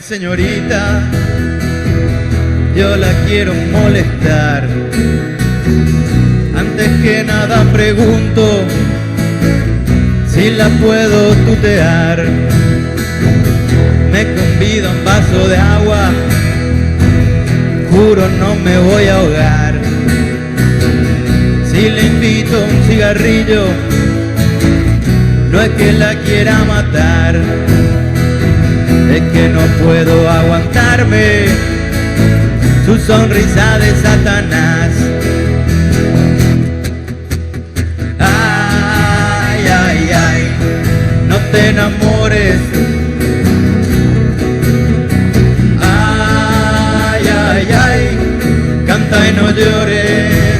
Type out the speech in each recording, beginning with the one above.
señorita, yo la quiero molestar. Antes que nada pregunto si la puedo tutear. Me convida un vaso de agua, juro no me voy a ahogar. Si le invito un cigarrillo, no es que la quiera matar, es que no puedo aguantarme su sonrisa de Satanás. Ay, ay, ay, no te enamores. Ay, ay, ay, canta y no llores.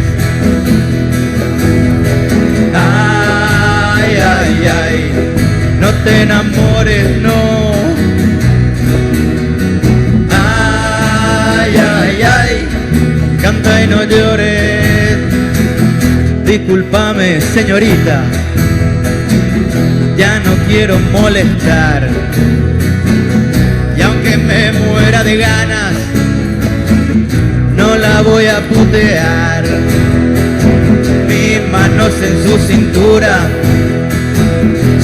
Ay, ay, ay, no te enamores, no. Canta y no llores. Discúlpame, señorita, ya no quiero molestar. Y aunque me muera de ganas, no la voy a putear. Mis manos en su cintura,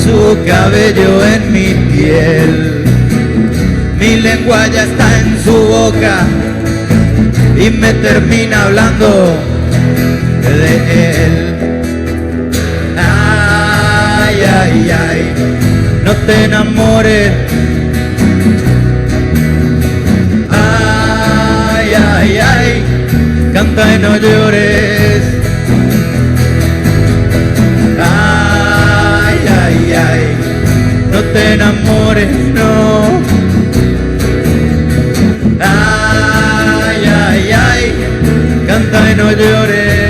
su cabello en mi piel. Mi lengua ya está en su boca y me termina hablando de él. Ay, ay, ay, no te enamores. Ay, ay, ay, canta y no llores. Ay, ay, ay, no te enamores, no. Canta y no llores.